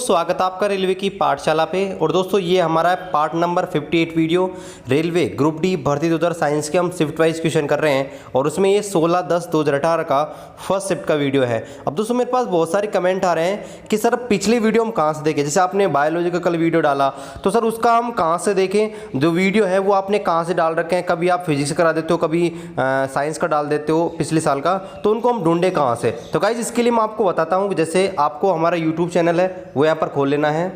स्वागत है आपका रेलवे की पाठशाला पे। और दोस्तों ये हमारा part number 58 video railway group D भर्ती 2000 साइंस के हम शिफ्ट वाइज क्वेश्चन कर रहे हैं और उसमें ये 16/10/2018 का फर्स्ट शिफ्ट का वीडियो है। अब दोस्तों मेरे पास बहुत सारे कमेंट आ रहे हैं कि सर पिछली वीडियो हम कहाँ से देखें, जैसे आपने बायोलॉजी का कल वीडियो डाला तो सर उसका हम कहाँ से देखें, जो वीडियो है वो आपने कहाँ से डाल रखे हैं, कभी आप फिजिक्स करा देते हो, कभी साइंस का डाल देते हो पिछले साल का, तो उनको हम ढूंढे कहाँ से। तो गाइज इसके लिए मैं आपको बताता हूँ कि जैसे आपको हमारा यूट्यूब चैनल है वो यहाँ पर खोल लेना है।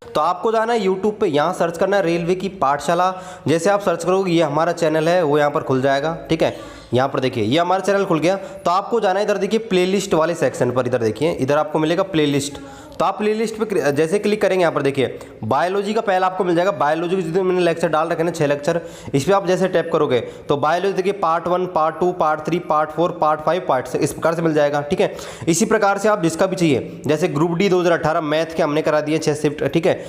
तो आपको जाना है यूट्यूब पे, यहाँ सर्च करना है रेलवे की पाठशाला। जैसे आप सर्च करोगे ये हमारा चैनल है वो यहाँ पर खुल जाएगा। ठीक है, यहाँ पर देखिए ये हमारा चैनल खुल गया। तो आपको जाना है इधर देखिए प्लेलिस्ट वाले सेक्शन पर, इधर देखिए इधर आपको मिलेगा प्लेलिस्ट। तो आप प्लेलिस्ट पे जैसे क्लिक करेंगे यहाँ पर देखिए बायोलॉजी का पहला आपको मिल जाएगा। बायोलॉजी के जितने मैंने लेक्चर डाल रखे ना 6 लेक्चर, इस पर आप जैसे टैप करोगे तो बायोलॉजी देखिए part 1, part 2, part 3, part 4, part 5, part 6 इस प्रकार से मिल जाएगा। ठीक है, इसी प्रकार से आप जिसका भी चाहिए, जैसे ग्रुप डी 2018 मैथ के हमने करा दिए 6 शिफ्ट। ठीक है,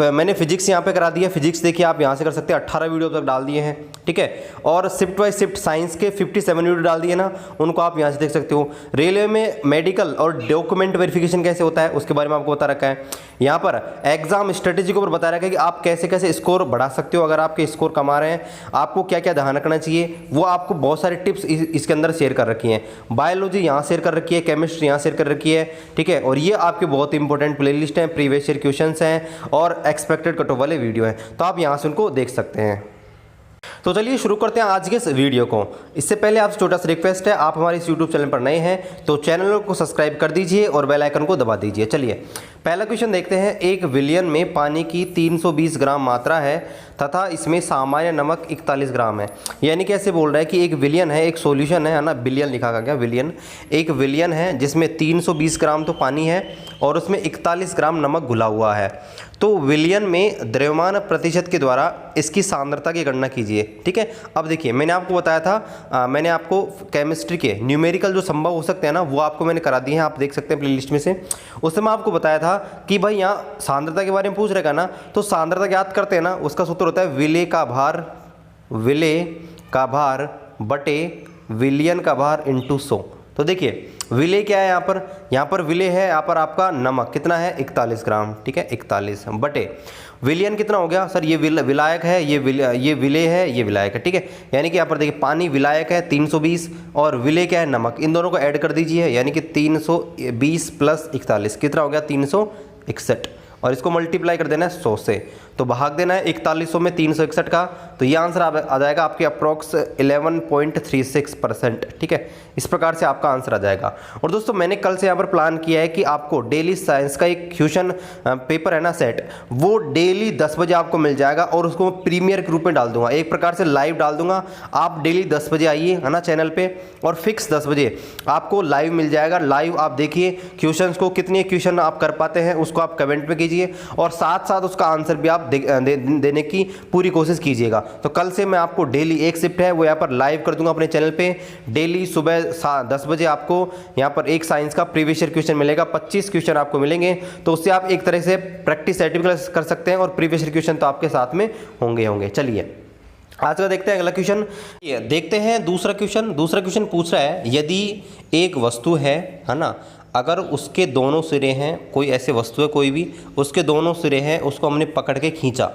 मैंने फिजिक्स यहाँ पे करा दिया, फिजिक्स देखिए आप यहाँ से कर सकते हैं, 18 वीडियो तक डाल दिए हैं। ठीक है, और शिफ्ट वाइज शिफ्ट साइंस के 57 वीडियो डाल दिए ना, उनको आप यहाँ से देख सकते हो। रेलवे में मेडिकल और डॉक्यूमेंट वेरिफिकेशन कैसे होता है उसके बारे में आपको बता रखा है। यहाँ पर एग्जाम स्ट्रेटेजी के ऊपर बता रखा है कि आप कैसे कैसे स्कोर बढ़ा सकते हो, अगर आपके स्कोर कम आ रहे हैं आपको क्या क्या ध्यान रखना चाहिए, वो आपको बहुत सारे टिप्स इसके अंदर शेयर कर रखी हैं। बायोलॉजी यहाँ शेयर कर रखी है, केमिस्ट्री यहाँ शेयर कर रखी है। ठीक है, और ये आपके बहुत इंपॉर्टेंट प्लेलिस्ट हैं, प्रीवियस ईयर क्वेश्चंस हैं और एक्सपेक्टेड कट ऑफ वाले वीडियो हैं, तो आप यहाँ से उनको देख सकते हैं। तो चलिए शुरू करते हैं आज के इस वीडियो को। इससे पहले आपसे छोटा सा रिक्वेस्ट है, आप हमारे इस यूट्यूब चैनल पर नए हैं तो चैनल को सब्सक्राइब कर दीजिए और बेल आइकन को दबा दीजिए। चलिए पहला क्वेश्चन देखते हैं। एक विलियन में पानी की 320 ग्राम मात्रा है तथा इसमें सामान्य नमक 41 ग्राम है। यानी कि ऐसे बोल रहा है कि एक विलियन है, एक सॉल्यूशन है ना, बिलियन लिखा गया विलियन, एक विलियन है जिसमें 320 ग्राम तो पानी है और उसमें 41 ग्राम नमक घुला हुआ है। तो विलियन में द्रव्यमान प्रतिशत के द्वारा इसकी सांद्रता की गणना कीजिए। ठीक है, अब देखिए मैंने आपको बताया था, मैंने आपको केमिस्ट्री के न्यूमेरिकल जो संभव हो सकते हैं ना वो आपको मैंने करा दिए हैं, आप देख सकते हैं प्लेलिस्ट में से। उसमें मैं आपको बताया था कि भाई यहाँ सांद्रता के बारे में पूछ रहेगा ना, तो सांद्रता याद करते हैं ना, उसका सूत्र होता है विले का भार बटे विलियन का भार इंटू 100। तो देखिए विले क्या है, यहाँ पर विले है, यहाँ पर आपका नमक कितना है 41 ग्राम। ठीक है, 41 बटे विलियन कितना हो गया सर, ये विलायक है, ये विले है, ये विलायक है। ठीक है, यानी कि यहाँ पर देखिए पानी विलायक है 320 और विले क्या है नमक, इन दोनों को ऐड कर दीजिए, यानी कि 320 + 41 कितना हो गया 361 और इसको मल्टीप्लाई कर देना है 100 से, तो भाग देना है 4100 में 361 का, तो ये आंसर आ जाएगा आपके अप्रॉक्स 11.36%। ठीक है, इस प्रकार से आपका आंसर आ जाएगा। और दोस्तों मैंने कल से यहाँ पर प्लान किया है कि आपको डेली साइंस का एक क्वेश्चन पेपर है ना सेट, वो डेली 10 बजे आपको मिल जाएगा और उसको मैं प्रीमियर के रूप में डाल दूंगा, एक प्रकार से लाइव डाल दूंगा। आप डेली 10 बजे आइए है ना चैनल पे और फिक्स 10 बजे आपको लाइव मिल जाएगा। लाइव आप देखिए क्वेश्चन को, कितने क्वेश्चन आप कर पाते हैं उसको आप कमेंट में कीजिए और साथ साथ उसका आंसर भी आप देने की पूरी कोशिश कीजिएगा। तो कल से मैं आपको डेली एक शिफ्ट है वो यहाँ पर लाइव कर दूंगा अपने चैनल पे। डेली सुबह 10 बजे आपको यहाँ पर एक साइंस का प्रीवियस ईयर क्वेश्चन मिलेगा, 25 क्वेश्चन आपको मिलेंगे, तो उससे आप एक तरह से प्रैक्टिस सर्टिफिकेट कर सकते हैं और प्रीवियस ईयर क्वेश्चन तो आपके साथ में होंगे। चलिए आज का देखते हैं अगला क्वेश्चन। देखते हैं दूसरा क्वेश्चन पूछ रहा है यदि एक वस्तु है ना, अगर उसके दोनों सिरे हैं, कोई ऐसे वस्तु है कोई भी, उसके दोनों सिरे हैं, उसको हमने पकड़ के खींचा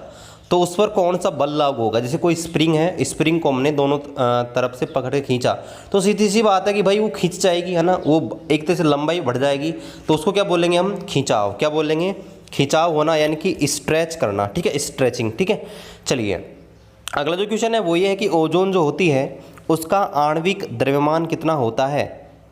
तो उस पर कौन सा बल लागू होगा। जैसे कोई स्प्रिंग है, स्प्रिंग को हमने दोनों तरफ से पकड़ के खींचा तो सीधी सी बात है कि भाई वो खींच जाएगी है ना, वो एक तरह से लंबाई बढ़ जाएगी, तो उसको क्या बोलेंगे हम, खिंचाव। क्या बोलेंगे, खिंचाव होना, यानी कि स्ट्रेच करना। ठीक है, स्ट्रेचिंग। ठीक है, चलिए अगला जो क्वेश्चन है वो ये है कि ओजोन जो होती है उसका आणविक द्रव्यमान कितना होता है।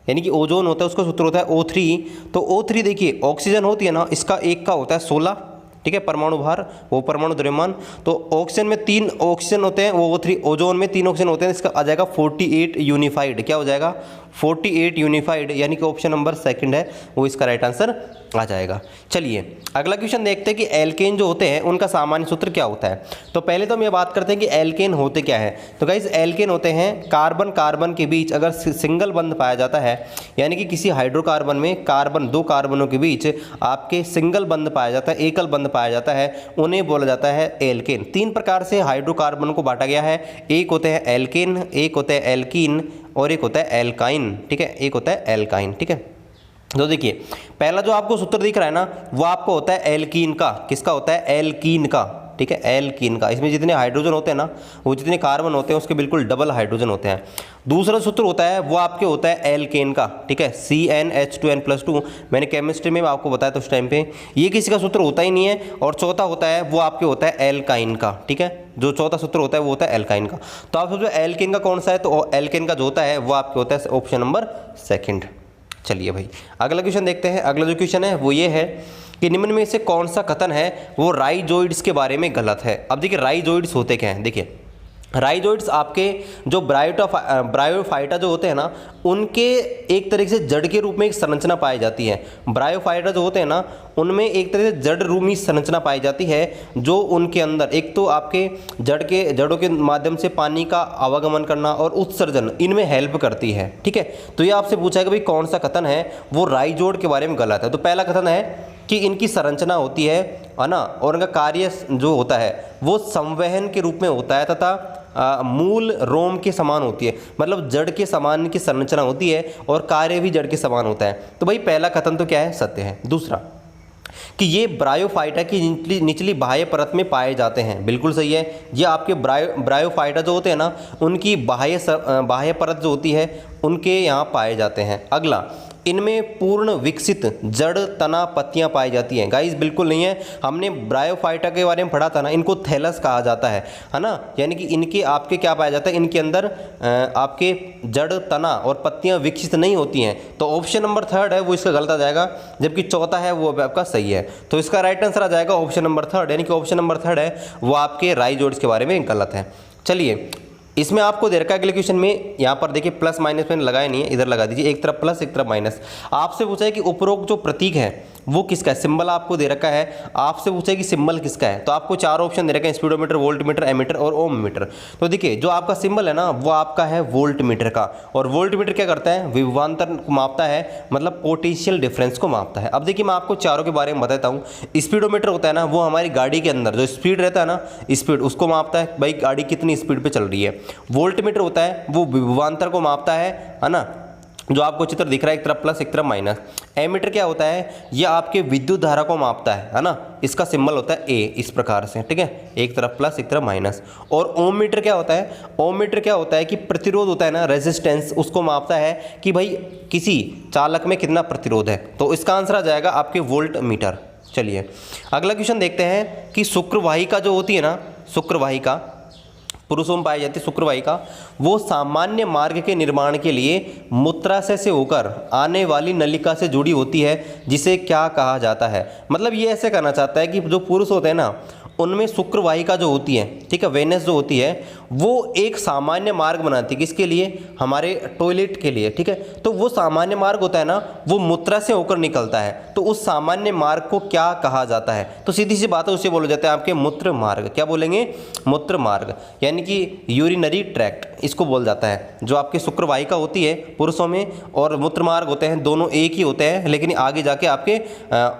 यानी कि ओजोन होता है उसका सूत्र होता है O3। तो O3 देखिए ऑक्सीजन होती है ना, इसका एक का होता है 16। ठीक है, परमाणु भार, वो परमाणु द्रव्यमान। तो ऑक्सीजन में 3 ऑक्सीजन होते हैं, वो O3, ओजोन में 3 ऑक्सीजन होते हैं, इसका आ जाएगा 48 यूनिफाइड। क्या हो जाएगा 48 यूनिफाइड, यानी कि ऑप्शन नंबर 2 है वो इसका राइट आंसर आ जाएगा। चलिए अगला क्वेश्चन देखते हैं कि एल्केन जो होते हैं उनका सामान्य सूत्र क्या होता है। तो पहले तो हम ये बात करते हैं कि एल्केन होते क्या है। तो गाइस एल्केन होते हैं कार्बन के बीच अगर सिंगल बंध पाया जाता है, यानी कि किसी हाइड्रोकार्बन में दो कार्बनों के बीच आपके सिंगल बंध पाया जाता है, एकल बंध पाया जाता है, उन्हें बोला जाता है एल्केन। 3 प्रकार से हाइड्रोकार्बन को बांटा गया है, एक होते हैं एल्केन, एक होते हैं एल्कीन और एक होता है एल्काइन। ठीक है, एक होता है एल्काइन। ठीक है, तो देखिए पहला जो आपको सूत्र दिख रहा है ना, वो आपको होता है एल्कीन का। किसका होता है? एल्कीन का। ठीक है, एल्कीन का। इसमें जितने हाइड्रोजन होते हैं ना, वो जितने कार्बन होते हैं उसके बिल्कुल डबल हाइड्रोजन होते हैं। दूसरा सूत्र होता है वो आपके होता है एल्केन का। ठीक है, CnH2n+2। मैंने केमिस्ट्री में आपको बताया था उस टाइम पे, ये किसी का सूत्र होता ही नहीं है। और चौथा होता है वो आपके होता है एल्काइन का। ठीक है, जो चौथा सूत्र होता है वो होता है एल्काइन का। तो आप सोचो एल्केन का कौन सा है, तो एल्केन का जो होता है वो आपके होता है ऑप्शन नंबर सेकंड। चलिए भाई अगला क्वेश्चन देखते हैं। अगला जो क्वेश्चन है वो ये है कि निम्न में से कौन सा कथन है वो राइजोइड्स के बारे में गलत है। अब देखिए राइजोइड्स होते क्या हैं। देखिए राइजोइड्स आपके जो ब्रायोफाइटा जो होते हैं ना, उनके एक तरीके से जड़ के रूप में एक संरचना पाई जाती है। ब्रायोफाइटा जो होते हैं ना, उनमें एक तरह से जड़ रूपी संरचना पाई जाती है, जो उनके अंदर एक तो आपके जड़ों के माध्यम से पानी का आवागमन करना और उत्सर्जन, इनमें हेल्प करती है। ठीक है, तो ये आपसे पूछा है कि भाई कौन सा कथन है वो राइजोइड के बारे में गलत है। तो पहला कथन है कि इनकी संरचना होती है ना, और इनका कार्य जो होता है वो संवहन के रूप में होता है तथा मूल रोम के समान होती है। मतलब जड़ के समान की संरचना होती है और कार्य भी जड़ के समान होता है। तो भाई पहला कथन तो क्या है? सत्य है। दूसरा कि ये ब्रायोफाइटा की निचली बाह्य परत में पाए जाते हैं, बिल्कुल सही है। ये आपके ब्रायोफाइटा जो होते हैं ना, उनकी बाह्य परत जो होती है उनके यहाँ पाए जाते हैं। अगला, इनमें पूर्ण विकसित जड़ तना पत्तियां पाई जाती हैं। गाइस बिल्कुल नहीं है, हमने ब्रायोफाइटा के बारे में पढ़ा था ना, इनको थैलस कहा जाता है ना, यानी कि इनके आपके क्या पाया जाता है, इनके अंदर आपके जड़ तना और पत्तियां विकसित नहीं होती हैं। तो ऑप्शन नंबर थर्ड है वो इसका गलत आ जाएगा, जबकि चौथा है वो आपका सही है। तो इसका राइट आंसर आ जाएगा ऑप्शन नंबर थर्ड, यानी कि ऑप्शन नंबर थर्ड है वो आपके राइजोइड्स के बारे में गलत है। चलिए इसमें आपको दे रखा है अगले क्वेश्चन में, यहाँ पर देखिए प्लस माइनस मैंने लगाया नहीं है, इधर लगा दीजिए, एक तरफ प्लस एक तरफ माइनस। आपसे पूछा है कि उपरोक्त जो प्रतीक है वो किसका है, सिंबल आपको दे रखा है, आपसे पूछा है कि सिंबल किसका है। तो आपको चार ऑप्शन दे रखा है, स्पीडोमीटर, वोल्टमीटर, एमीटर और ओम मीटर। तो देखिए जो आपका सिंबल है ना वो आपका है वोल्टमीटर का, और वोल्टमीटर क्या करता है, विभवांतर को मापता है, मतलब पोटेंशियल डिफरेंस को मापता है। अब देखिए मैं आपको चारों के बारे में बताता हूँ। स्पीडोमीटर होता है ना, वो हमारी गाड़ी के अंदर जो स्पीड रहता है ना, स्पीड उसको मापता है, भाई गाड़ी कितनी स्पीड पे चल रही है। वोल्टमीटर होता है वो विभवांतर को मापता है ना, जो आपको चित्र दिख रहा है, एक तरफ प्लस एक तरफ माइनस। एमीटर क्या होता है, ये आपके विद्युत धारा को मापता है ना, इसका सिंबल होता है ए, इस प्रकार से। ठीक है, एक तरफ प्लस एक तरफ माइनस। और ओम मीटर क्या होता है, ओम मीटर क्या होता है कि प्रतिरोध होता है ना, रेजिस्टेंस, उसको मापता है कि भाई किसी चालक में कितना प्रतिरोध है। तो इसका आंसर आ जाएगा आपके वोल्ट मीटर। चलिए अगला क्वेश्चन देखते हैं कि शुक्रवाहिका जो होती है ना, शुक्रवाहिका पुरुषों में पाई जाती है, शुक्रवाहिका वो सामान्य मार्ग के निर्माण के लिए मूत्राशय से होकर आने वाली नलिका से जुड़ी होती है, जिसे क्या कहा जाता है। मतलब ये ऐसे कहना चाहता है कि जो पुरुष होते हैं ना, उनमें शुक्रवाहिका जो होती है, ठीक है, वेनस जो होती है, वो एक सामान्य मार्ग बनाती है, किसके लिए, हमारे टॉयलेट के लिए। ठीक है, तो वो सामान्य मार्ग होता है ना, वो मूत्र से होकर निकलता है, तो उस सामान्य मार्ग को क्या कहा जाता है। तो सीधी सी बात है, उसे बोला जाता है आपके मूत्र मार्ग। क्या बोलेंगे, मूत्र मार्ग, यानी कि यूरिनरी ट्रैक्ट इसको बोल जाता है। जो आपकी शुक्रवाहिका होती है पुरुषों में और मूत्र मार्ग होते हैं, दोनों एक ही होते हैं, लेकिन आगे जाके आपके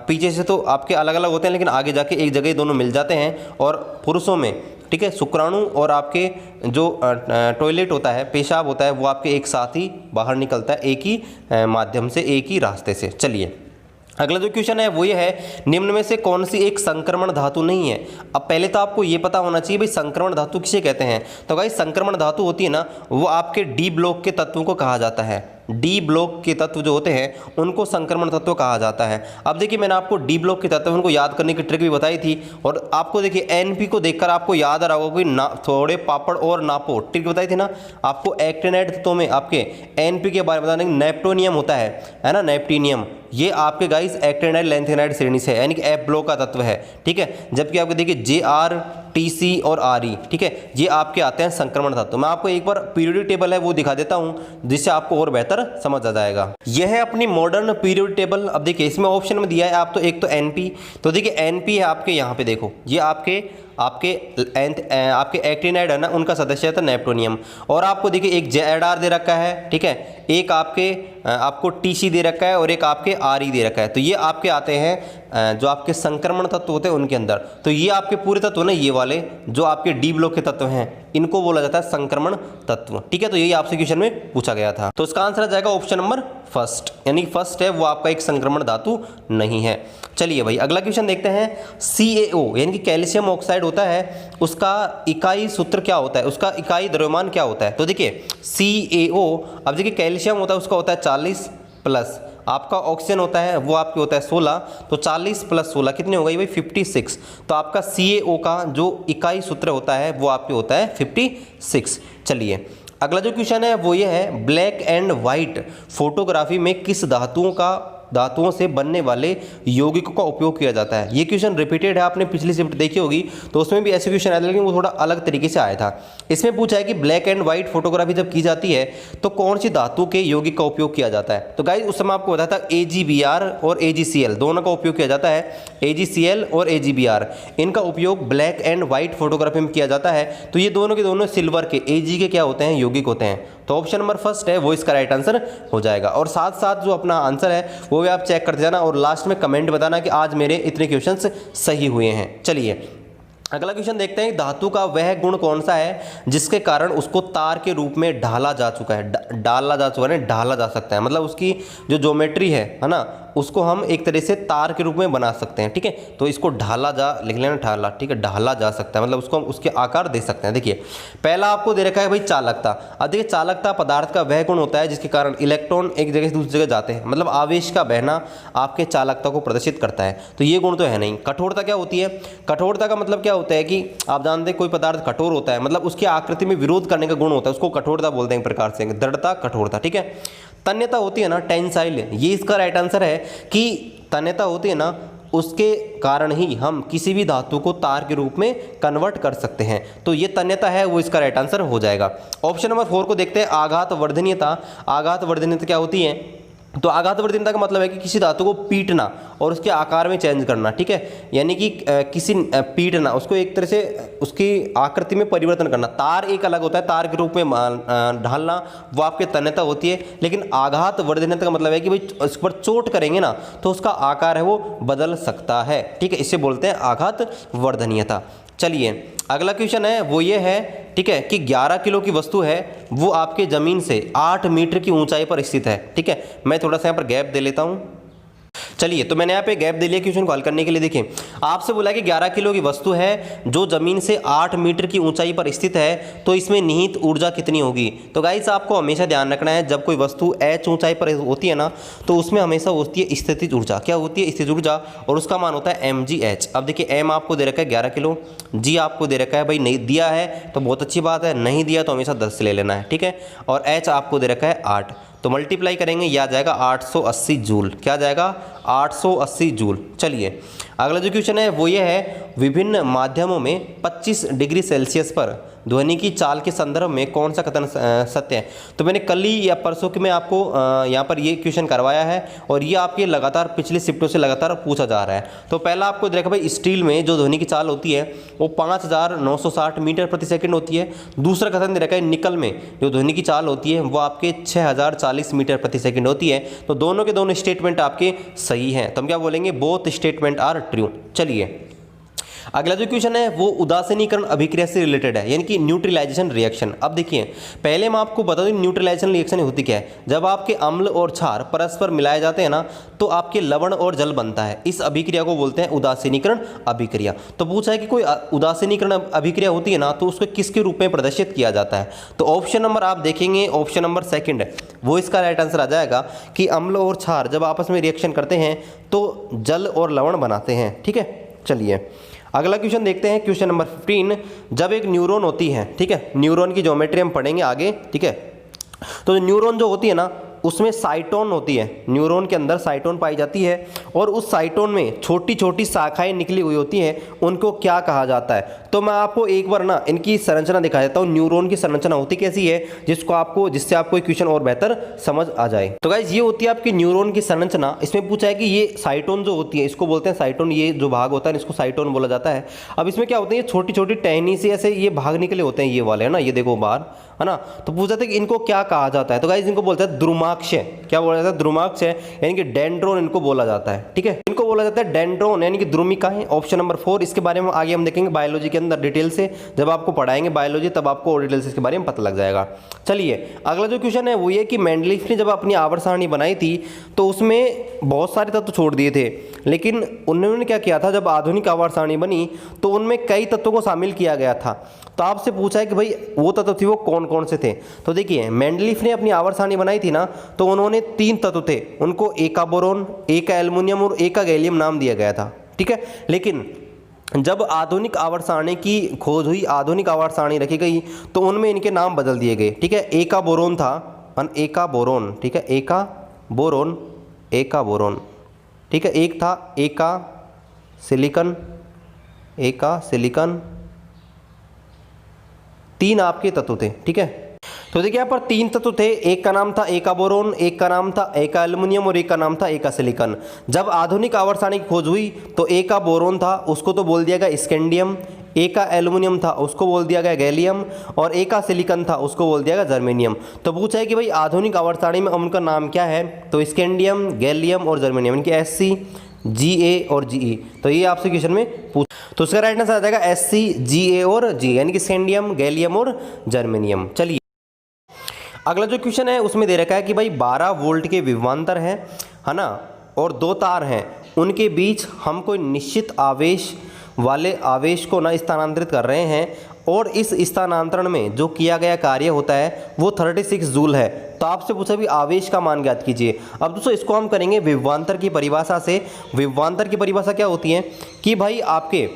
पीछे से तो आपके अलग अलग होते हैं, लेकिन आगे जाके एक जगह दोनों मिल जाते हैं। और पुरुषों में, ठीक है, शुक्राणु और आपके जो टॉयलेट होता है, पेशाब होता है, वो आपके एक साथ ही बाहर निकलता है, एक ही माध्यम से, एक ही रास्ते से। चलिए अगला जो क्वेश्चन है वो ये है, निम्न में से कौन सी एक संक्रमण धातु नहीं है। अब पहले तो आपको ये पता होना चाहिए भाई संक्रमण धातु किसे कहते हैं। तो गाइस संक्रमण धातु होती है ना, वो आपके डी ब्लॉक के तत्वों को कहा जाता है। डी ब्लॉक के तत्व जो होते हैं उनको संक्रमण तत्व कहा जाता है। अब देखिए मैंने आपको डी ब्लॉक के तत्व उनको याद करने की ट्रिक भी बताई थी, और आपको देखिए एनपी को देखकर आपको याद आ रहा होगा कि थोड़े पापड़ और नापो, ट्रिक बताई थी ना आपको। एक्टिनाइड तत्वों में आपके एनपी के बारे में बताने, नेप्टोनियम होता है ना, नेप्टीनियम, ये आपके गाइस एक्टिनाइड लैंथेनाइड श्रेणी से है, यानी कि एफ ब्लॉक का तत्व है। ठीक है, जबकि आपके देखिए जे आर, टी सी और आर ई, ठीक है, ये आपके आते हैं संक्रमण तत्व। मैं आपको एक बार पीरियोडिक टेबल है वो दिखा देता हूं, जिससे आपको और बेहतर समझ आ जाएगा। यह है अपनी मॉडर्न पीरियोडिक टेबल। अब देखिए इसमें ऑप्शन में दिया है आप तो एक तो एनपी, तो देखिए एनपी है आपके यहाँ पे देखो, ये आपके एक्टिनाइड है ना, उनका सदस्य था नेप्टोनियम। और आपको देखिए एक जेएडआर दे रखा है, ठीक है, एक आपको टीसी दे रखा है और एक आपके आरई दे रखा है। तो ये आपके आते हैं जो आपके संक्रमण तत्व होते हैं उनके अंदर। तो ये आपके पूरे तत्व ना, ये वाले जो आपके डी ब्लॉक के तत्व हैं, इनको बोला जाता है संक्रमण तत्व। ठीक है, तो यही आपसे क्वेश्चन में पूछा गया था। तो इसका आंसर आ जाएगा ऑप्शन नंबर फर्स्ट, यानी फर्स्ट है वो आपका एक संक्रमण धातु नहीं है। चलिए भाई अगला क्वेश्चन देखते हैं। CaO यानी कि कैल्शियम ऑक्साइड होता है, उसका इकाई सूत्र क्या होता है, उसका इकाई द्रव्यमान क्या होता है? तो देखिए CaO, अब देखिए कैल्शियम होता है उसका होता है 40 प्लस आपका ऑक्सीजन होता है वो आपके होता है 16, तो 40 प्लस 16 कितने हो गई भाई 56। तो आपका CaO का जो इकाई सूत्र होता है वो आपके होता है 56। चलिए अगला जो क्वेश्चन है वो ये है, ब्लैक एंड वाइट फोटोग्राफी में किस धातुओं से बनने वाले यौगिकों का उपयोग किया जाता है? ये क्वेश्चन रिपीटेड है, आपने पिछली शिफ्ट देखी होगी तो उसमें भी ऐसे क्वेश्चन आया था, लेकिन वो थोड़ा अलग तरीके से आया था। इसमें पूछा है कि ब्लैक एंड व्हाइट फोटोग्राफी जब की जाती है तो कौन सी धातु के यौगिक का उपयोग किया जाता है? तो गाइस उस समय आपको बताया था AgBr और AgCl दोनों का उपयोग किया जाता है। AgCl और AgBr इनका उपयोग ब्लैक एंड व्हाइट फोटोग्राफी में किया जाता है। तो ये दोनों के दोनों सिल्वर के Ag के क्या होते हैं, यौगिक होते हैं। तो ऑप्शन नंबर फर्स्ट है वो इसका राइट आंसर हो जाएगा। और साथ साथ जो अपना आंसर है वो भी आप चेक करते जाना और लास्ट में कमेंट बताना कि आज मेरे इतने क्वेश्चंस सही हुए हैं। चलिए अगला क्वेश्चन देखते हैं, धातु का वह गुण कौन सा है जिसके कारण उसको तार के रूप में ढाला जा चुका है, ढाला जा सकता है, मतलब उसकी जो ज्योमेट्री है ना उसको हम एक तरह से तार के रूप में बना सकते हैं। ठीक है, तो इसको ढाला जा लिख लेना, ढाला, ठीक है, ढाला जा सकता है, मतलब उसको हम उसके आकार दे सकते हैं। देखिए पहला आपको दे रखा है भाई चालकता। अब देखिए चालकता पदार्थ का वह गुण होता है जिसके कारण इलेक्ट्रॉन एक जगह से दूसरी जगह जाते हैं, मतलब आवेश का बहना आपके चालकता को प्रदर्शित करता है। तो ये गुण तो है नहीं। कठोरता क्या होती है? कठोरता का मतलब क्या होता है कि आप जानते हैं कोई पदार्थ कठोर होता है, मतलब उसकी आकृति में विरोध करने का गुण होता है, उसको कठोरता बोलते हैं एक प्रकार से, दृढ़ता, कठोरता। ठीक है, तन्यता होती है ना, टेंसाइल, ये इसका राइट आंसर है कि तन्यता होती है ना उसके कारण ही हम किसी भी धातु को तार के रूप में कन्वर्ट कर सकते हैं। तो ये तन्यता है वो इसका राइट आंसर हो जाएगा। ऑप्शन नंबर 4 को देखते हैं, आघात वर्धनीयता। आघात वर्धनीयता क्या होती है? तो आघात वर्धनीयता का मतलब है कि किसी धातु को पीटना और उसके आकार में चेंज करना। ठीक है, यानी कि किसी पीटना, उसको एक तरह से उसकी आकृति में परिवर्तन करना। तार एक अलग होता है, तार के रूप में ढालना वो आपके तन्यता होती है, लेकिन आघात वर्धनीयता का मतलब है कि भाई उस पर चोट करेंगे ना तो उसका आकार है वो बदल सकता है। ठीक है, इसे बोलते हैं आघात वर्धनीयता। चलिए अगला क्वेश्चन है वो ये है, ठीक है, कि 11 किलो की वस्तु है वो आपके ज़मीन से 8 मीटर की ऊंचाई पर स्थित है। ठीक है, मैं थोड़ा सा यहाँ पर गैप दे लेता हूँ। चलिए तो मैंने यहाँ पे गैप दे लिया क्वेश्चन को हल करने के लिए। देखिए आपसे बोला कि 11 किलो की वस्तु है जो जमीन से 8 मीटर की ऊंचाई पर स्थित है, तो इसमें निहित ऊर्जा कितनी होगी? तो गाइस आपको हमेशा ध्यान रखना है, जब कोई वस्तु h ऊंचाई पर होती है ना तो उसमें हमेशा होती है स्थितिज ऊर्जा। क्या होती है? स्थितिज ऊर्जा, और उसका मान होता है mgh। अब देखिए m आपको दे रखा है 11 किलो, g आपको दे रखा है भाई, नहीं दिया है तो बहुत अच्छी बात है, नहीं दिया तो हमेशा 10 से ले लेना है। ठीक है, और h आपको दे रखा है 8, तो मल्टीप्लाई करेंगे यह आ जाएगा 880 जूल। क्या आ जाएगा? 880 जूल। चलिए अगला जो क्वेश्चन है वो ये है, विभिन्न माध्यमों में 25 डिग्री सेल्सियस पर ध्वनि की चाल के संदर्भ में कौन सा कथन सत्य है? तो मैंने कल ही या परसों के में आपको यहाँ पर ये क्वेश्चन करवाया है और ये आपके लगातार पिछले शिफ्टों से लगातार पूछा जा रहा है। तो पहला आपको देखा भाई, स्टील में जो ध्वनि की चाल होती है वो 5960 मीटर प्रति सेकंड होती है। दूसरा कथन दे रखा है, निकल में जो ध्वनि की चाल होती है वो आपके 6040 मीटर प्रति सेकंड होती है। तो दोनों के दोनों स्टेटमेंट आपके सही हैं, तो हम क्या बोलेंगे? Both statement are true. चलिए अगला जो क्वेश्चन है वो उदासीनीकरण अभिक्रिया से रिलेटेड है, यानी कि न्यूट्रलाइजेशन रिएक्शन। अब देखिए पहले मैं आपको बता दूं न्यूट्रलाइजेशन रिएक्शन होती क्या है। जब आपके अम्ल और क्षार परस्पर मिलाए जाते हैं ना तो आपके लवण और जल बनता है। इस अभिक्रिया को बोलते हैं उदासीनीकरण अभिक्रिया। तो पूछा है कि कोई उदासीनीकरण अभिक्रिया होती है ना तो उसको किसके रूप में प्रदर्शित किया जाता है? तो ऑप्शन नंबर आप देखेंगे, ऑप्शन नंबर सेकंड है वो इसका राइट आंसर आ जाएगा कि अम्ल और क्षार जब आपस में रिएक्शन करते हैं तो जल और लवण बनाते हैं। ठीक है, चलिए अगला क्वेश्चन देखते हैं, क्वेश्चन नंबर 15। जब एक न्यूरॉन होती है, ठीक है, न्यूरॉन की ज्योमेट्री हम पढ़ेंगे आगे। ठीक है, तो न्यूरॉन जो होती है ना उसमें साइटोन होती है, न्यूरॉन के अंदर साइटोन पाई जाती है और उस साइटोन में छोटी छोटी शाखाएं निकली हुई होती हैं, उनको क्या कहा जाता है? तो मैं आपको एक बार ना इनकी संरचना दिखा देता हूँ, न्यूरॉन की संरचना होती कैसी है जिससे आपको एक क्वेश्चन और बेहतर समझ आ जाए। तो गाइज ये होती है आपकी न्यूरॉन की संरचना। इसमें पूछा है कि ये साइटोन जो होती है इसको बोलते हैं साइटोन, ये जो भाग होता है इसको साइटोन बोला जाता है। अब इसमें क्या होता है, ये छोटी छोटी टहनी से ऐसे ये भाग निकले होते हैं, ये वाले है ना, ये देखो बाहर, है ना। तो पूछा था कि इनको क्या कहा जाता है, तो गाइस इनको बोलते हैं द्रुमाक्ष। क्या बोला जाता है? द्रुमाक्ष है, यानी कि डेंड्रोन इनको बोला जाता है। ठीक है, इनको बोला जाता है डेंड्रोन यानी कि द्रुमिकाएं। Option number 4। इसके बारे में आगे हम देखेंगे बायोलॉजी के अंदर डिटेल से, जब आपको पढ़ाएंगे बायोलॉजी तब आपको और डिटेल से इसके बारे में पता लग जाएगा। चलिए अगला जो क्वेश्चन है वो ये कि मेंडलीफ ने जब अपनी आवर्त सारणी बनाई थी तो उसमें बहुत सारे तत्व छोड़ दिए थे, लेकिन उन्होंने क्या किया था, जब आधुनिक आवर्त सारणी बनी तो उनमें कई तत्वों को शामिल किया गया था। तो आपसे पूछा है कि भाई वो तत्व थे वो कौन कौन से थे। तो देखिए मेंडलीफ ने अपनी आवर्त सारणी बनाई थी ना, तो उन्होंने 3 तत्व थे, उनको एक का बोरोन, एक का एल्युमिनियम और एक का गैलियम नाम दिया गया था। ठीक है, लेकिन जब आधुनिक आवर्त सारणी की खोज हुई, आधुनिक आवर्त सारणी रखी गई, तो उनमें इनके नाम बदल दिए गए। ठीक है, एक का बोरोन था, एका बोरोन। ठीक है, एका बोरोन, एका बोरोन। ठीक है, एक था एका सिलिकन, एका सिलिकन। 3 आपके तत्व थे। ठीक है, तो देखिए यहाँ पर 3 तत्व थे, एक का नाम था एका बोरोन, एक का नाम था एका एल्युमिनियम और एक का नाम था एका सिलिकन। जब आधुनिक आवर्त सारणी की खोज हुई तो एका बोरोन था, उसको तो बोल दिया गया स्कैंडियम, एका एल्युमिनियम था, उसको बोल दिया गया गैलियम, और एका सिलिकन था, उसको बोल दिया गया जर्मेनियम। तो पूछा है कि भाई आधुनिक आवर्त सारणी में उनका नाम क्या है, तो स्कैंडियम, गैलियम और जर्मेनियम, इनके Sc, Ga और Ge। तो ये आपसे क्वेश्चन में पूछ, तो उसका राइट आंसर आ जाएगा Sc, Ga और Ge, यानी कि स्कैंडियम, गैलियम और जर्मेनियम। चलिए अगला जो क्वेश्चन है उसमें दे रखा है कि भाई 12 वोल्ट के विभवांतर है ना, और 2 तार हैं, उनके बीच हम कोई निश्चित आवेश वाले आवेश को ना स्थानांतरित कर रहे हैं, और इस स्थानांतरण में जो किया गया कार्य होता है वो 36 जूल है। तो आपसे पूछा भी आवेश का मान ज्ञात कीजिए। अब दोस्तों इसको हम करेंगे विभवांतर की परिभाषा से। विभवांतर की परिभाषा क्या होती है कि भाई आपके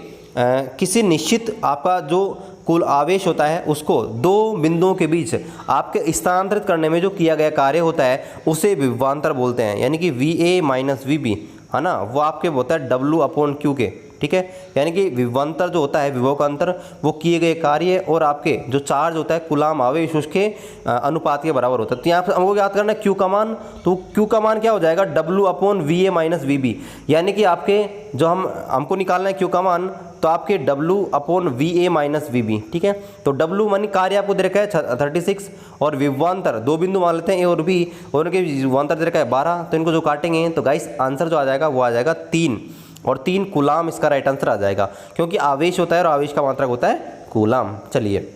किसी निश्चित आपका जो कुल आवेश होता है उसको 2 बिंदुओं के बीच आपके स्थानांतरित करने में जो किया गया कार्य होता है उसे विभवांतर बोलते हैं, यानी कि VA माइनस VB है ना, वो आपके होता है W/Q के। ठीक है, यानी कि विभवांतर जो होता है, विभव का अंतर, वो किए गए कार्य और आपके जो चार्ज होता है कुलाम आवेश उसके अनुपात के बराबर होता है। तो यहाँ पर हमको याद करना है Q का मान, तो Q का मान क्या हो जाएगा W/VA माइनस VB, यानी कि आपके जो हमको निकालना है Q का मान, तो आपके W/VA माइनस VB। ठीक है, तो W मानी कार्य आपको दे रखा है 36 और विभवांतर 2 बिंदु मान लेते हैं A और B, और उनके विभवांतर दे रखा है 12। तो इनको जो काटेंगे तो गाइस आंसर जो आ जाएगा वो आ जाएगा 3, और 3 कूलाम इसका राइट आंसर आ जाएगा, क्योंकि आवेश होता है और आवेश का मात्रक होता है कूलाम। चलिए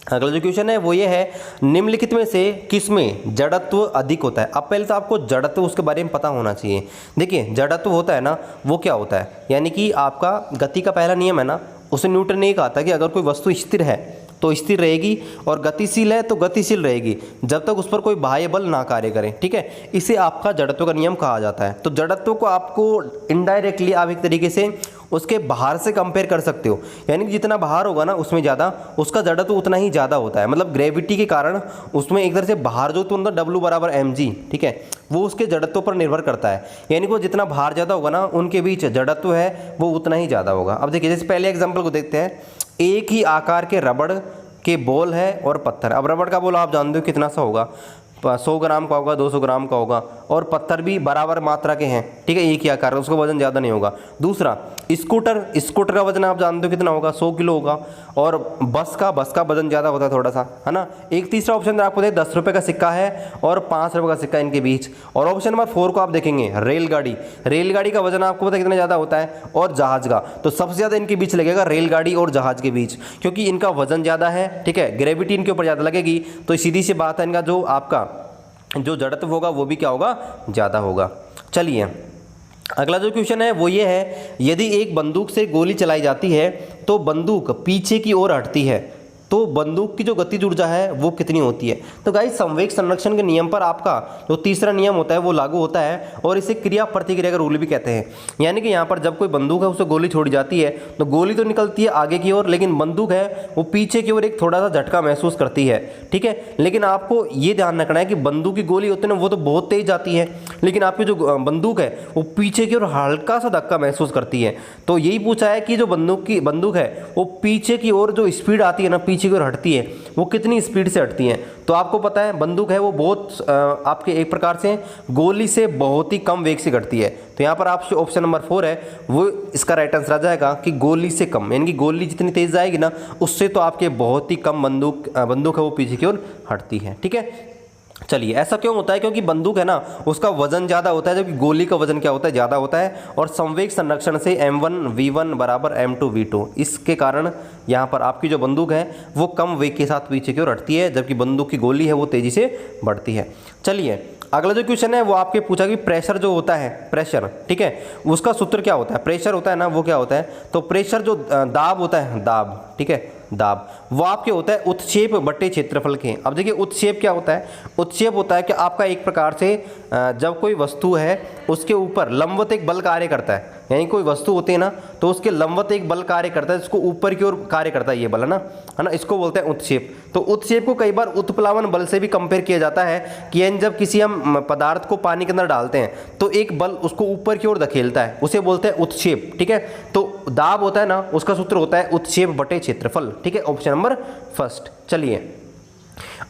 अगला जो क्वेश्चन है वो ये है, निम्नलिखित में से किसमें जड़त्व अधिक होता है। अब पहले तो आपको जड़त्व उसके बारे में पता होना चाहिए। देखिए जड़त्व होता है ना, वो क्या होता है, यानी कि आपका गति का पहला नियम है ना, उसे न्यूटन ने कहा था कि अगर कोई वस्तु स्थिर है तो स्थिर रहेगी, और गतिशील है तो गतिशील रहेगी जब तक उस पर कोई बाह्य बल ना कार्य करे। ठीक है, इसे आपका जड़त्व का नियम कहा जाता है। तो जड़त्व को आपको इनडायरेक्टली आप एक तरीके से उसके बाहर से कंपेयर कर सकते हो, यानी कि जितना बाहर होगा ना उसमें ज़्यादा उसका जड़त्व उतना ही ज़्यादा होता है। मतलब ग्रेविटी के कारण उसमें एक तरह से बाहर जो तो अंदर W/mg, ठीक है, वो उसके जड़त्व पर निर्भर करता है, यानी कि वो जितना बाहर ज़्यादा होगा ना उनके बीच जड़त्व है वो उतना ही ज़्यादा होगा। अब देखिए जैसे पहले एग्जाम्पल को देखते हैं, एक ही आकार के रबड़ के बॉल है और पत्थर। अब रबड़ का बॉल आप जानते हो कितना सा होगा, 100 ग्राम का होगा, 200 ग्राम का होगा, और पत्थर भी बराबर मात्रा के हैं। ठीक है, एक ही आकार, उसका वजन ज़्यादा नहीं होगा। दूसरा स्कूटर का वजन आप जानते हो कितना होगा, 100 किलो होगा, और बस का वजन ज़्यादा होता है थोड़ा सा, है ना। एक तीसरा ऑप्शन आपको दे 10 रुपये का सिक्का है और 5 रुपये का सिक्का इनके बीच। और ऑप्शन नंबर 4 को आप देखेंगे रेलगाड़ी का वजन आपको पता कितना ज़्यादा होता है, और जहाज़ का। तो सबसे ज़्यादा इनके बीच लगेगा रेलगाड़ी और जहाज़ के बीच, क्योंकि इनका वजन ज़्यादा है। ठीक है, ग्रेविटी इनके ऊपर ज़्यादा लगेगी, तो सीधी सी बात है इनका जो आपका जो जड़त्व होगा वो भी क्या होगा, ज़्यादा होगा। चलिए अगला जो क्वेश्चन है वो ये है, यदि एक बंदूक से गोली चलाई जाती है तो बंदूक पीछे की ओर हटती है, तो बंदूक की जो गतिज ऊर्जा है वो कितनी होती है। तो गाइस संवेग संरक्षण के नियम पर आपका जो तीसरा नियम होता है वो लागू होता है, और इसे क्रिया प्रतिक्रिया का रूल भी कहते हैं। यानी कि यहाँ पर जब कोई बंदूक है उसे गोली छोड़ी जाती है तो गोली तो निकलती है आगे की ओर, लेकिन बंदूक है वो पीछे की ओर एक थोड़ा सा झटका महसूस करती है। ठीक है, लेकिन आपको ये ध्यान रखना है कि बंदूक की गोली होती है ना वो तो बहुत तेज जाती है, लेकिन आपकी जो बंदूक है वो पीछे की ओर हल्का सा धक्का महसूस करती है। तो यही पूछा है कि जो बंदूक है वो पीछे की ओर जो स्पीड आती है ना, पीछे की ओर हटती है वो कितनी स्पीड से हटती है। तो आपको पता है बंदूक है वो बहुत आपके एक प्रकार से गोली से बहुत ही कम वेग से घटती है। तो यहाँ पर आपसे ऑप्शन नंबर 4 है वो इसका राइट आंसर आ जाएगा कि गोली से कम, यानी कि गोली जितनी तेज जाएगी ना उससे तो आपके बहुत ही कम बंदूक है वो पीछे की ओर हटती है। ठीक है, चलिए ऐसा क्यों होता है, क्योंकि बंदूक है ना उसका वजन ज़्यादा होता है, जबकि गोली का वजन क्या होता है, ज़्यादा होता है। और संवेग संरक्षण से m1v1 बराबर m2v2, इसके कारण यहाँ पर आपकी जो बंदूक है वो कम वेग के साथ पीछे की ओर हटती है, जबकि बंदूक की गोली है वो तेज़ी से बढ़ती है। चलिए अगला जो क्वेश्चन है वो आपके पूछा कि प्रेशर जो होता है, प्रेशर, ठीक है, उसका सूत्र क्या होता है। प्रेशर होता है ना वो क्या होता है, तो प्रेशर जो दाब होता है, दाब, ठीक है, दाब वो आपके होता है उत्क्षेप बटे क्षेत्रफल के। अब देखिए उत्क्षेप क्या होता है, उत्क्षेप होता है कि आपका एक प्रकार से जब कोई वस्तु है उसके ऊपर लंबवत एक बल कार्य करता है, यानी कोई वस्तु होती है ना तो उसके लंबवत एक बल कार्य करता है, जिसको ऊपर की ओर कार्य करता है ये बल, है ना, इसको बोलते हैं उत्क्षेप। तो उत्क्षेप को कई बार उत्प्लावन बल से भी कंपेयर किया जाता है कि यानी जब किसी हम पदार्थ को पानी के अंदर डालते हैं तो एक बल उसको ऊपर की ओर धकेलता है, उसे बोलते हैं उत्क्षेप। ठीक है, तो दाब होता है ना उसका सूत्र होता है उत्क्षेप बटे क्षेत्रफल। ठीक है, ऑप्शन नंबर फर्स्ट। चलिए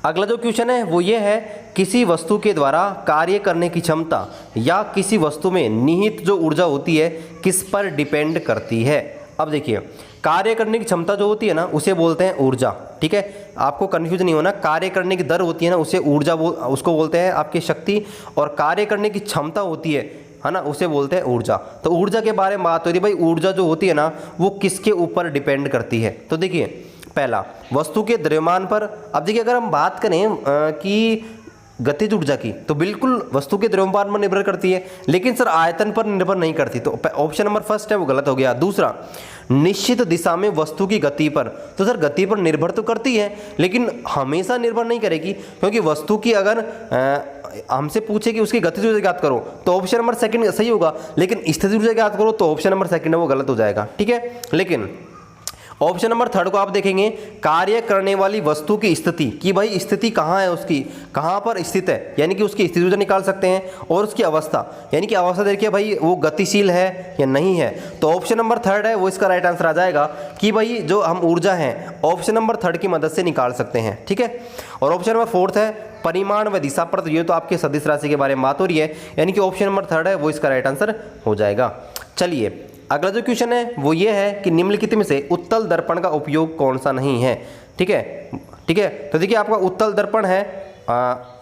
अगला जो क्वेश्चन है वो ये है, किसी वस्तु के द्वारा कार्य करने की क्षमता या किसी वस्तु में निहित जो ऊर्जा होती है किस पर डिपेंड करती है। अब देखिए कार्य करने की क्षमता जो होती है ना उसे बोलते हैं ऊर्जा। ठीक है, आपको कंफ्यूज नहीं होना, कार्य करने की दर होती है ना उसे ऊर्जा उसको बोलते हैं आपकी शक्ति, और कार्य करने की क्षमता होती है ना, उसे बोलते हैं ऊर्जा। तो ऊर्जा के बारे में बात हो रही है भाई, ऊर्जा जो होती है ना वो किसके ऊपर डिपेंड करती है। तो देखिए पहला वस्तु के द्रव्यमान पर। अब देखिए अगर हम बात करें कि गतिज ऊर्जा की तो बिल्कुल वस्तु के द्रव्यमान पर निर्भर करती है, लेकिन सर आयतन पर निर्भर नहीं करती, तो ऑप्शन नंबर फर्स्ट है वो गलत हो गया। दूसरा निश्चित दिशा में वस्तु की गति पर, तो सर गति पर निर्भर तो करती है लेकिन हमेशा निर्भर नहीं करेगी, क्योंकि वस्तु की अगर हमसे पूछे कि उसकी गतिज ऊर्जा ज्ञात करो तो ऑप्शन नंबर सेकंड सही होगा, लेकिन स्थितिज ऊर्जा ज्ञात करो तो ऑप्शन नंबर सेकंड है वो गलत हो जाएगा। ठीक है, लेकिन ऑप्शन नंबर थर्ड को आप देखेंगे कार्य करने वाली वस्तु की स्थिति, कि भाई स्थिति कहाँ है उसकी, कहाँ पर स्थित है, यानी कि उसकी स्थिति ऊर्जा निकाल सकते हैं, और उसकी अवस्था, यानी कि अवस्था देखिए भाई वो गतिशील है या नहीं है। तो ऑप्शन नंबर थर्ड है वो इसका राइट आंसर आ जाएगा कि भाई जो हम ऊर्जा है ऑप्शन नंबर थर्ड की मदद से निकाल सकते हैं। ठीक है, और ऑप्शन नंबर फोर्थ है परिमाण व दिशा पर, तो ये तो आपके सदिश राशि के बारे में बात हो रही है, यानी कि ऑप्शन नंबर थर्ड है वो इसका राइट आंसर हो जाएगा। चलिए अगला जो क्वेश्चन है वो ये है कि निम्नलिखित में से उत्तल दर्पण का उपयोग कौन सा नहीं है। ठीक है, ठीक है, तो देखिए आपका उत्तल दर्पण है,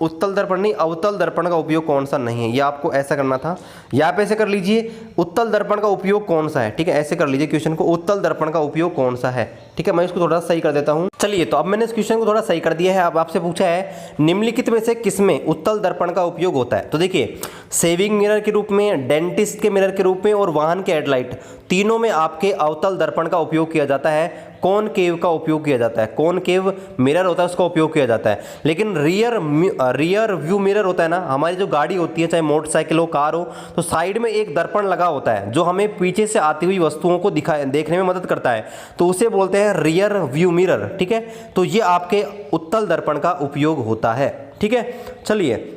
उत्तल दर्पण नहीं अवतल दर्पण का उपयोग कौन सा नहीं है, ये आपको ऐसा करना था, यहाँ पे ऐसे कर लीजिए उत्तल दर्पण का उपयोग कौन सा है। ठीक है, ऐसे कर लीजिए क्वेश्चन को, उत्तल दर्पण का उपयोग कौन सा है। ठीक है, मैं इसको थोड़ा सही कर देता हूँ। चलिए तो अब मैंने इस क्वेश्चन को थोड़ा सही कर दिया है। अब आपसे पूछा है निम्नलिखित में से किसमें उत्तल दर्पण का उपयोग होता है। तो देखिए सेविंग मिरर के रूप में, डेंटिस्ट के मिरर के रूप में और वाहन के हेडलाइट, तीनों में आपके अवतल दर्पण का उपयोग किया जाता है, कॉनकेव का उपयोग किया जाता है, कॉनकेव मिरर होता है उसका उपयोग किया जाता है। लेकिन रियर व्यू मिरर होता है ना, हमारी जो गाड़ी होती है चाहे मोटरसाइकिल हो कार हो, तो साइड में एक दर्पण लगा होता है जो हमें पीछे से आती हुई वस्तुओं को देखने में मदद करता है, तो उसे बोलते हैं रियर व्यू मिरर। ठीक है, तो ये आपके उत्तल दर्पण का उपयोग होता है। ठीक है, चलिए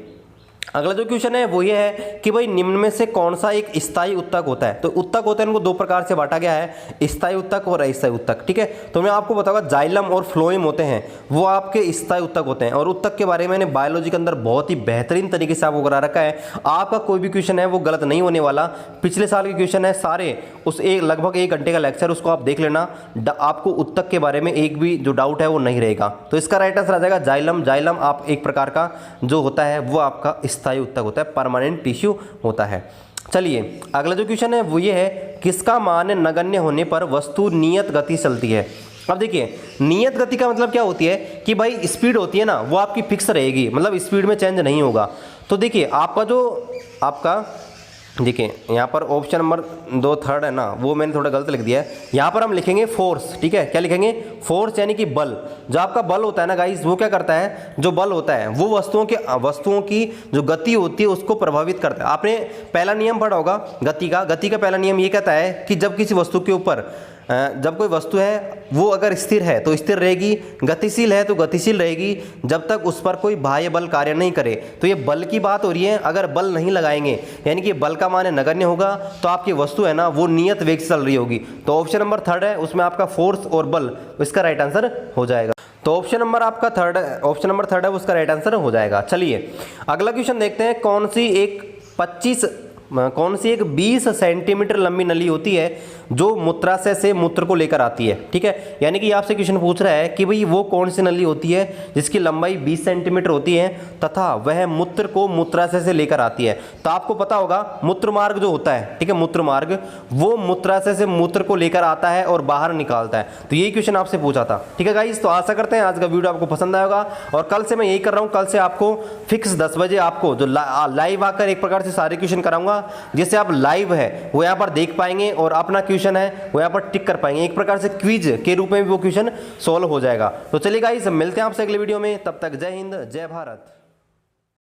अगला जो क्वेश्चन है वो ये है कि भाई निम्न में से कौन सा एक स्थायी उत्तक होता है। तो उत्तक होता है इनको दो प्रकार से बांटा गया है, स्थायी उत्तक और अस्थायी उत्तक। ठीक है, तो मैं आपको बताऊंगा जाइलम और फ्लोएम होते हैं वो आपके स्थायी उत्तक होते हैं, और उत्तक के बारे में मैंने बायोलॉजी के अंदर बहुत ही बेहतरीन तरीके से आपको करा रखा है। आपका कोई भी क्वेश्चन है वो गलत नहीं होने वाला, पिछले साल के क्वेश्चन है सारे, उस लगभग 1 घंटे का लेक्चर उसको आप देख लेना, आपको उत्तक के बारे में एक भी जो डाउट है वो नहीं रहेगा। तो इसका राइट आंसर आ जाएगा जाइलम। जाइलम आप एक प्रकार का जो होता है वो आपका स्थायी उत्तक होता है, परमानेंट टिश्यू होता है। चलिए अगला जो क्वेश्चन है वो ये है, किसका मान नगण्य होने पर वस्तु नियत गति चलती है। अब देखिए नियत गति का मतलब क्या होती है कि भाई स्पीड होती है ना वो आपकी फिक्स रहेगी, मतलब स्पीड में चेंज नहीं होगा। तो देखिए आपका देखिए यहाँ पर ऑप्शन नंबर 2 थर्ड है ना वो मैंने थोड़ा गलत लिख दिया है, यहाँ पर हम लिखेंगे फोर्स। ठीक है, क्या लिखेंगे, फोर्स, यानी कि बल। जो आपका बल होता है ना गाइस वो क्या करता है, जो बल होता है वो वस्तुओं की जो गति होती है उसको प्रभावित करता है। आपने पहला नियम पढ़ा होगा गति का पहला नियम ये कहता है कि जब किसी वस्तु के ऊपर जब कोई वस्तु है वो अगर स्थिर है तो स्थिर रहेगी, गतिशील है तो गतिशील रहेगी, जब तक उस पर कोई बाह्य बल कार्य नहीं करे। तो ये बल की बात हो रही है। अगर बल नहीं लगाएंगे यानी कि बल का मान नगण्य होगा तो आपकी वस्तु है ना वो नियत वेग से चल रही होगी। तो ऑप्शन नंबर थर्ड है, उसमें आपका फोर्स और बल इसका राइट आंसर हो जाएगा। तो ऑप्शन नंबर थर्ड है, उसका राइट आंसर हो जाएगा। चलिए अगला क्वेश्चन देखते हैं। कौन सी एक 20 सेंटीमीटर लंबी नली होती है जो मूत्राशय से मूत्र को लेकर आती है। ठीक है, यानी कि आपसे क्वेश्चन पूछ रहा है कि भाई वो कौन सी नली होती है जिसकी लंबाई 20 सेंटीमीटर होती है तथा वह मूत्र को मूत्राशय से लेकर आती है। तो आपको पता होगा मूत्र मार्ग जो होता है, ठीक है, मूत्र मार्ग वो मूत्राशय से मूत्र को लेकर आता है और बाहर निकालता है। तो यही क्वेश्चन आपसे पूछा था। ठीक है गाइस, तो आशा करते हैं आज का वीडियो आपको पसंद आएगा और कल से मैं यही कर रहा हूँ। कल से आपको फिक्स 10 बजे आपको जो लाइव आकर एक प्रकार से सारे क्वेश्चन कराऊंगा, जिससे आप लाइव है वो यहाँ पर देख पाएंगे और अपना क्वेश्चन है वो यहाँ पर टिक कर पाएंगे। एक प्रकार से क्विज के रूप में भी वो क्वेश्चन सॉल्व हो जाएगा। तो चलिए गाइस, मिलते हैं आपसे अगले वीडियो में। तब तक जय हिंद, जय भारत।